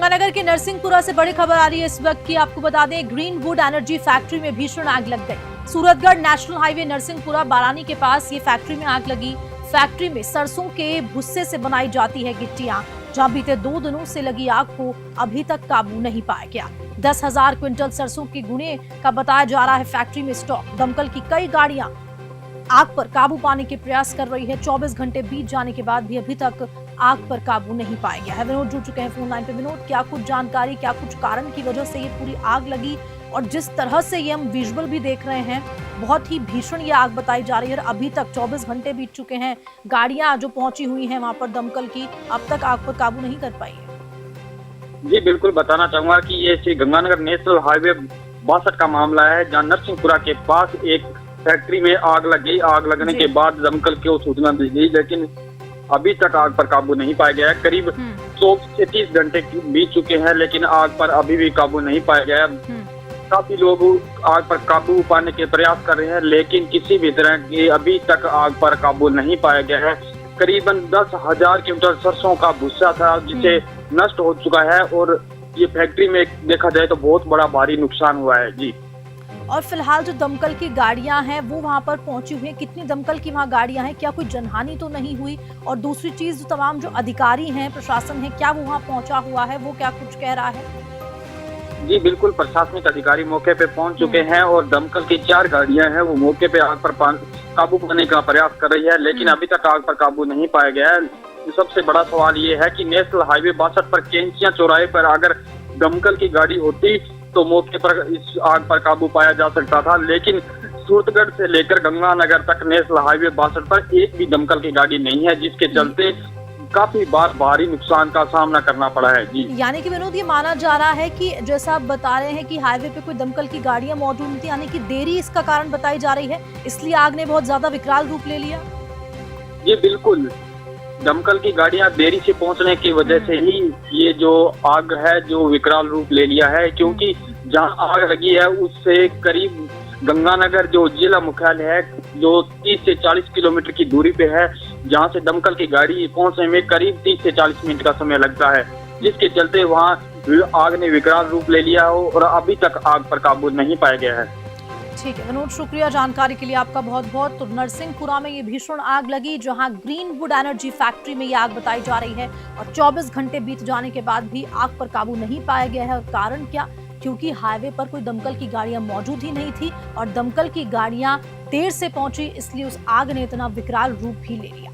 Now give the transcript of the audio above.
गंगानगर के नरसिंहपुरा से बड़ी खबर आ रही है इस वक्त की। आपको बता दें, ग्रीनवुड एनर्जी फैक्ट्री में भीषण आग लग गई। सूरतगढ़ नेशनल हाईवे नरसिंहपुरा बारानी के पास ये फैक्ट्री में आग लगी। फैक्ट्री में सरसों के भुस्से से बनाई जाती है गिट्टियां, जहां बीते 2 दिनों से लगी आग को अभी तक काबू नहीं पाया गया। 10,000 क्विंटल सरसों के गुने का बताया जा रहा है फैक्ट्री में स्टॉक। दमकल की कई गाड़ियां आग पर काबू पाने के प्रयास कर रही है। 24 घंटे बीत जाने के बाद भी अभी तक आग पर काबू नहीं पाया गया है। विनोद जुड़ चुके हैं फोन लाइन पे। विनोद, क्या कुछ जानकारी, क्या कुछ कारण की वजह से ये पूरी आग लगी, और जिस तरह से ये हम विजुअल भी देख रहे हैं, बहुत ही भीषण ये आग बताई जा रही है। अभी तक 24 घंटे बीत चुके हैं, गाड़ियां जो पहुंची हुई हैं वहां पर दमकल की, अब तक आग पर काबू नहीं कर पाई है। जी बिल्कुल, बताना चाहूंगा कि ये श्री गंगानगर नेशनल हाईवे 62 का मामला है, जहां नरसिंहपुरा के पास एक फैक्ट्री में आग लग गई। आग लगने के बाद दमकल को सूचना दी गई, लेकिन अभी तक आग पर काबू नहीं पाया गया है। करीब 24 से 30 घंटे बीत चुके हैं, लेकिन आग पर अभी भी काबू नहीं पाया गया है। काफी लोग आग पर काबू पाने के प्रयास कर रहे हैं, लेकिन किसी भी तरह की अभी तक आग पर काबू नहीं पाया गया है। करीबन 10,000 क्विंटल सरसों का भुस्सा था जिसे नष्ट हो चुका है, और ये फैक्ट्री में देखा जाए तो बहुत बड़ा भारी नुकसान हुआ है। जी, और फिलहाल जो दमकल की गाड़ियां हैं वो वहां पर पहुंची हुई हैं, कितनी दमकल की वहां गाड़ियां हैं, क्या कोई जनहानि तो नहीं हुई? और दूसरी चीज, जो तमाम जो अधिकारी हैं, प्रशासन है, क्या वो वहां पहुंचा हुआ है, वो क्या कुछ कह रहा है? जी बिल्कुल, प्रशासनिक अधिकारी मौके पे पहुंच चुके हैं, और दमकल की 4 गाड़ियां हैं वो मौके पे आग पर काबू पाने का प्रयास कर रही है, लेकिन अभी तक आग पर काबू नहीं पाया गया है। सबसे बड़ा सवाल ये है कि नेशनल हाईवे 62 पर कैंचिया चौराहे पर अगर दमकल की गाड़ी होती तो मौके पर इस आग पर काबू पाया जा सकता था, लेकिन सूरतगढ़ से लेकर गंगानगर तक नेशनल हाईवे 62 पर एक भी दमकल की गाड़ी नहीं है, जिसके चलते काफी बार भारी नुकसान का सामना करना पड़ा है। जी, यानी कि विनोद, ये माना जा रहा है कि जैसा आप बता रहे हैं कि हाईवे पे कोई दमकल की गाड़ियां मौजूद नहीं थी, यानी कि देरी इसका कारण बताई जा रही है, इसलिए आग ने बहुत ज्यादा विकराल रूप ले लिया। जी बिल्कुल, दमकल की गाड़ियां देरी से पहुंचने की वजह से ही ये जो आग है जो विकराल रूप ले लिया है, क्योंकि जहां आग लगी है उससे करीब गंगानगर जो जिला मुख्यालय है, जो 30 से 40 किलोमीटर की दूरी पे है, जहां से दमकल की गाड़ी पहुंचने में करीब 30 से 40 मिनट का समय लगता है, जिसके चलते वहां आग ने विकराल रूप ले लिया हो, और अभी तक आग पर काबू नहीं पाया गया है। ठीक है विनोद, शुक्रिया जानकारी के लिए आपका बहुत बहुत। तो नरसिंहपुरा में ये भीषण आग लगी, जहां ग्रीनवुड एनर्जी फैक्ट्री में ये आग बताई जा रही है, और 24 घंटे बीत जाने के बाद भी आग पर काबू नहीं पाया गया है। और कारण क्या? क्योंकि हाईवे पर कोई दमकल की गाड़ियां मौजूद ही नहीं थी, और दमकल की गाड़ियां देर से पहुंची, इसलिए उस आग ने इतना विकराल रूप भी ले लिया।